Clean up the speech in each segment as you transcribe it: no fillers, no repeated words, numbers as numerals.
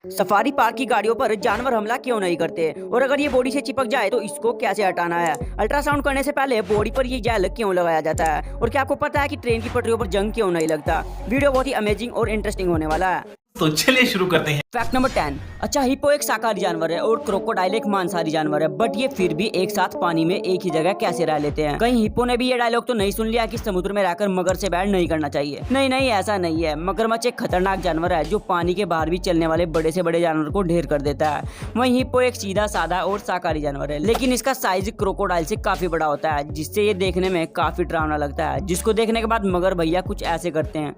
Safari park की गाड़ियों पर जानवर हमला क्यों नहीं करते और अगर ये बॉडी से चिपक जाए तो इसको कैसे हटाना है। अल्ट्रासाउंड करने से पहले बॉडी पर ये जेल क्यों लगाया जाता है और क्या आपको पता है कि ट्रेन की पटरियों पर जंग क्यों नहीं लगता। वीडियो बहुत ही अमेजिंग और इंटरेस्टिंग होने वाला है। तो चलिए शुरू करते हैं। Fact number 10। अच्छा, हिप्पो एक शाकाहारी जानवर है और क्रोकोडाइल एक मांसाहारी जानवर है, बट ये फिर भी एक साथ पानी में एक ही जगह कैसे रह लेते हैं। कहीं हिप्पो ने भी ये डायलॉग तो नहीं सुन लिया कि समुद्र में रहकर मगर से बैर नहीं करना चाहिए। नहीं नहीं, ऐसा नहीं है। मगरमच्छ एक खतरनाक जानवर है जो पानी के बाहर भी चलने वाले बड़े से बड़े जानवर को ढेर कर देता है। वहीं हिप्पो एक सीधा साधा और शाकाहारी जानवर है, लेकिन इसका साइज क्रोकोडाइल से काफी बड़ा होता है, जिससे ये देखने में काफी डरावना लगता है, जिसको देखने के बाद मगर भैया कुछ ऐसे करते हैं।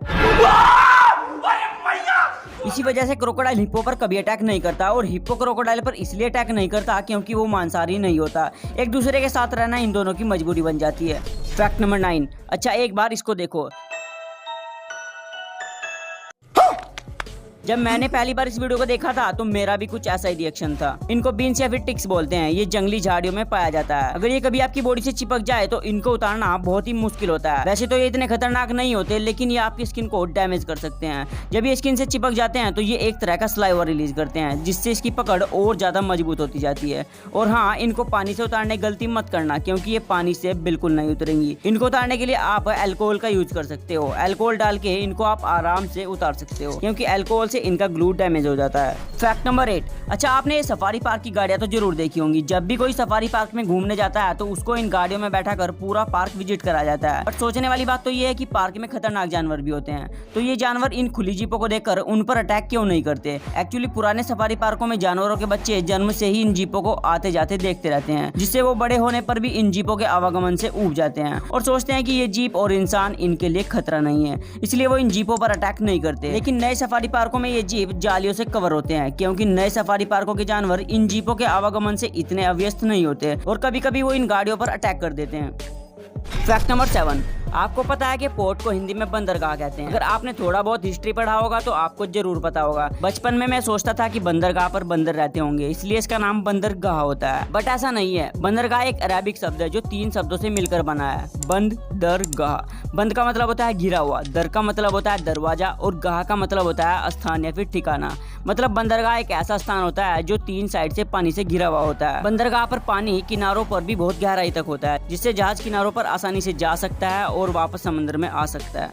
इसी वजह से क्रोकोडाइल हिप्पो पर कभी अटैक नहीं करता और हिप्पो क्रोकोडाइल पर इसलिए अटैक नहीं करता क्योंकि वो मांसाहारी नहीं होता। एक दूसरे के साथ रहना इन दोनों की मजबूरी बन जाती है। Fact number 9। अच्छा, एक बार इसको देखो। जब मैंने पहली बार इस वीडियो को देखा था तो मेरा भी कुछ ऐसा ही रिएक्शन था। इनको बीन्स या फिर टिक्स बोलते हैं। ये जंगली झाड़ियों में पाया जाता है। अगर ये कभी आपकी बॉडी से चिपक जाए तो इनको उतारना बहुत ही मुश्किल होता है। वैसे तो ये इतने खतरनाक नहीं होते, लेकिन ये आपकी स्किन को डैमेज कर सकते हैं। जब ये स्किन से चिपक जाते हैं तो ये एक तरह का सलाइवा रिलीज करते हैं, जिससे इसकी पकड़ और ज्यादा मजबूत होती जाती है। और हाँ, इनको पानी से उतारने की गलती मत करना, क्योंकि ये पानी से बिल्कुल नहीं उतरेंगी। इनको उतारने के लिए आप अल्कोहल का यूज कर सकते हो। अल्कोहल डाल के इनको आप आराम से उतार सकते हो, क्योंकि अल्कोहल से इनका ग्लू डैमेज हो जाता है। Fact number 8। अच्छा, आपने ये सफारी पार्क की गाड़ियां तो जरूर देखी होंगी। जब भी कोई सफारी पार्क में घूमने जाता है तो उसको इन गाड़ियों में बैठाकर पूरा पार्क विजिट करा जाता है। बट सोचने वाली बात तो ये है कि पार्क में खतरनाक जानवर भी होते हैं, तो ये जानवर इन खुली जीपों को देखकर उन पर अटैक क्यों नहीं करते। एक्चुअली पुराने सफारी पार्कों में जानवरों के बच्चे जन्म से ही इन जीपों को आते जाते देखते रहते हैं, जिससे वो बड़े होने पर भी इन जीपों के आवागमन से ऊब जाते हैं और सोचते हैं कि ये जीप और इंसान इनके लिए खतरा नहीं है, इसलिए वो इन जीपों पर अटैक नहीं करते। लेकिन नए सफारी पार्कों में ये जीप जालियों से कवर होते हैं, क्योंकि नए सफारी पार्कों के जानवर इन जीपों के आवागमन से इतने अव्यस्त नहीं होते और कभी कभी वो इन गाड़ियों पर अटैक कर देते हैं। Fact number 7। आपको पता है कि पोर्ट को हिंदी में बंदरगाह कहते हैं। अगर आपने थोड़ा बहुत हिस्ट्री पढ़ा होगा तो आपको जरूर पता होगा। बचपन में मैं सोचता था कि बंदरगाह पर बंदर रहते होंगे, इसलिए इसका नाम बंदरगाह होता है, बट ऐसा नहीं है। बंदरगाह एक अरेबिक शब्द है जो 3 शब्दों से मिलकर बना है। बंद, दर, गाह। बंद का मतलब होता है घिरा हुआ, दर का मतलब होता है दरवाजा और गाह का मतलब होता है स्थान या फिर ठिकाना। मतलब बंदरगाह एक ऐसा स्थान होता है जो 3 साइड से पानी से घिरा हुआ होता है। बंदरगाह पर पानी किनारों पर भी बहुत गहराई तक होता है, जिससे जहाज किनारों पर आसानी से जा सकता है और वापस समुद्र में आ सकता है।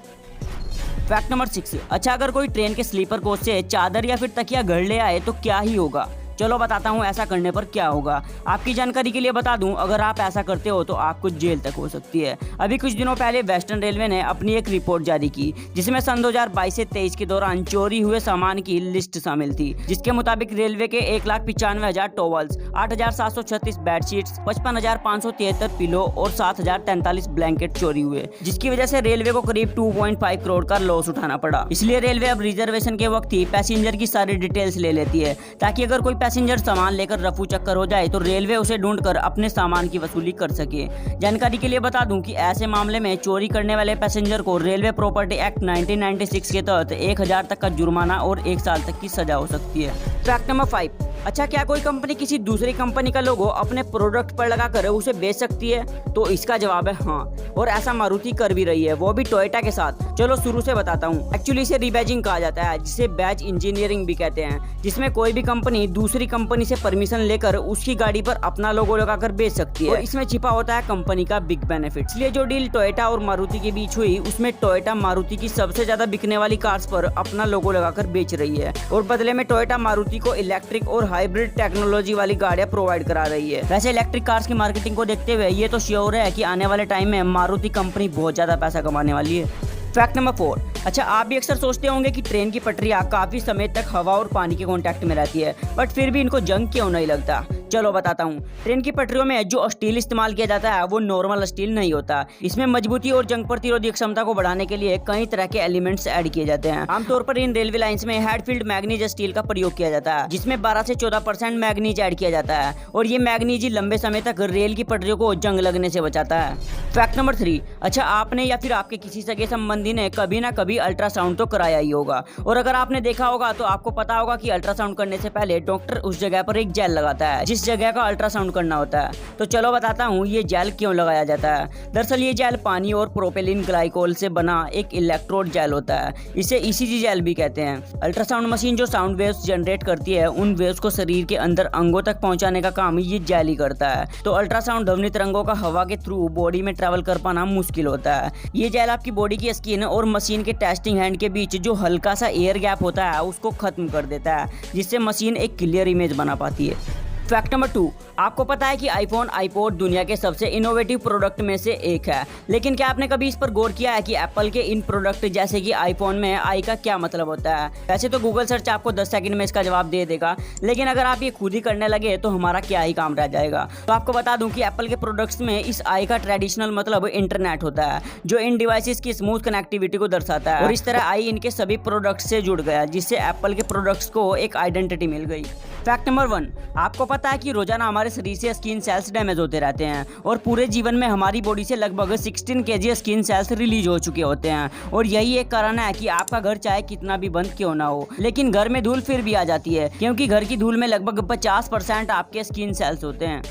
Fact number 6। अच्छा, अगर कोई ट्रेन के स्लीपर कोच से चादर या फिर तकिया घर ले आए तो क्या ही होगा। चलो बताता हूँ ऐसा करने पर क्या होगा। आपकी जानकारी के लिए बता दूं, अगर आप ऐसा करते हो तो आपको जेल तक हो सकती है। अभी कुछ दिनों पहले वेस्टर्न रेलवे ने अपनी एक रिपोर्ट जारी की, जिसमें सन 2022 से 23 के दौरान चोरी हुए सामान की लिस्ट शामिल थी, जिसके मुताबिक रेलवे के 1,95,000 टॉवल्स, 8,736 बेडशीट्स, 55,573 पिलो और 7,043 ब्लैंकेट चोरी हुए, जिसकी वजह से रेलवे को करीब 2.5 करोड़ का लॉस उठाना पड़ा। इसलिए रेलवे अब रिजर्वेशन के वक्त ही पैसेंजर की सारी डिटेल्स ले लेती है, ताकि अगर कोई पैसेंजर सामान लेकर रफू चक्कर हो जाए तो रेलवे उसे ढूंढकर अपने सामान की वसूली कर सके। जानकारी के लिए बता दूं कि ऐसे मामले में चोरी करने वाले पैसेंजर को रेलवे प्रॉपर्टी एक्ट 1996 के तहत 1,000 तक का जुर्माना और 1 साल तक की सजा हो सकती है। Fact number 5। अच्छा, क्या कोई कंपनी किसी दूसरी कंपनी का लोगो अपने प्रोडक्ट पर लगाकर उसे बेच सकती है? तो इसका जवाब है हाँ, और ऐसा मारुति कर भी रही है, वो भी टोयोटा के साथ। चलो शुरू से बताता हूँ। एक्चुअली इसे रीबैजिंग कहा जाता है, जिसे बैज इंजीनियरिंग भी कहते हैं, जिसमें कोई भी कंपनी दूसरी कंपनी से परमिशन लेकर उसकी गाड़ी पर अपना लोगो लगाकर बेच सकती है, और इसमें छिपा होता है कंपनी का बिग बेनिफिट। इसलिए जो डील टोयोटा और मारुति के बीच हुई, उसमें टोयोटा मारुति की सबसे ज्यादा बिकने वाली कार्स पर अपना लोगो लगाकर बेच रही है, और बदले में टोयोटा मारुति को इलेक्ट्रिक और हाइब्रिड टेक्नोलॉजी वाली गाड़ियां प्रोवाइड करा रही है। वैसे इलेक्ट्रिक कार्स की मार्केटिंग को देखते हुए ये तो श्योर है कि आने वाले टाइम में मारुति कंपनी बहुत ज्यादा पैसा कमाने वाली है। Fact number 4। अच्छा, आप भी अक्सर सोचते होंगे कि ट्रेन की पटरियां काफी समय तक हवा और पानी के कांटेक्ट में रहती है, बट फिर भी इनको जंग क्यों नहीं लगता। चलो बताता हूँ। ट्रेन की पटरियों में जो स्टील इस्तेमाल किया जाता है वो नॉर्मल स्टील नहीं होता। इसमें मजबूती और जंग प्रतिरोधी क्षमता को बढ़ाने के लिए कई तरह के एलिमेंट्स ऐड किए जाते हैं। आमतौर पर इन रेलवे लाइंस में हेडफील्ड मैग्नीज स्टील का प्रयोग किया जाता है, जिसमें 12 से 14% मैग्नीज ऐड किया जाता है, और ये मैग्नीज लंबे समय तक रेल की पटरियों को जंग लगने से बचाता है। Fact number 3। अच्छा, आपने या फिर आपके किसी सगे संबंधी ने कभी ना कभी अल्ट्रासाउंड तो कराया ही होगा, और अगर आपने देखा होगा तो आपको पता होगा कि अल्ट्रासाउंड करने से पहले डॉक्टर उस जगह पर एक जेल लगाता है, जिस जिस जगह का अल्ट्रासाउंड करना होता है। तो चलो बताता हूँ ये जेल क्यों लगाया जाता है। दरअसल ये जेल पानी और प्रोपेलिन ग्लाइकोल से बना एक इलेक्ट्रोड जेल होता है। इसे ईसीजी जेल भी कहते हैं। अल्ट्रासाउंड मशीन जो साउंड वेव्स जनरेट करती है, उन वेव्स को शरीर के अंदर अंगों तक पहुंचाने का काम ये जेल ही करता है। तो अल्ट्रासाउंड ध्वनि तरंगों का हवा के थ्रू बॉडी में ट्रैवल कर पाना मुश्किल होता है। ये जेल आपकी बॉडी की स्किन और मशीन के टेस्टिंग हैंड के बीच जो हल्का सा एयर गैप होता है उसको खत्म कर देता है, जिससे मशीन एक क्लियर इमेज बना पाती है। फैक्ट नंबर 2, आपको पता है कि आईफोन आईपॉड दुनिया के सबसे इनोवेटिव प्रोडक्ट में से एक है, लेकिन क्या आपने कभी इस पर गौर किया है कि एप्पल के इन प्रोडक्ट जैसे कि आईफोन में आई का क्या मतलब होता है। वैसे तो गूगल सर्च आपको 10 सेकंड में इसका जवाब दे देगा, लेकिन अगर आप ये खुद ही करने लगे तो हमारा क्या ही काम रह जाएगा। तो आपको बता दूं कि एप्पल के प्रोडक्ट्स में इस आई का ट्रेडिशनल मतलब इंटरनेट होता है, जो इन डिवाइसेस की स्मूथ कनेक्टिविटी को दर्शाता है। और इस तरह आई इनके सभी प्रोडक्ट्स से जुड़ गया, जिससे एप्पल के प्रोडक्ट्स को एक आइडेंटिटी मिल गई। फैक्ट नंबर 1, आपको पता है कि रोजाना हमारे शरीर से स्किन सेल्स डैमेज होते रहते हैं और पूरे जीवन में हमारी बॉडी से लगभग 16 kg स्किन सेल्स रिलीज हो चुके होते हैं। और यही एक कारण है कि आपका घर चाहे कितना भी बंद क्यों ना हो, लेकिन घर में धूल फिर भी आ जाती है, क्योंकि घर की धूल में लगभग 50% आपके स्किन सेल्स होते हैं।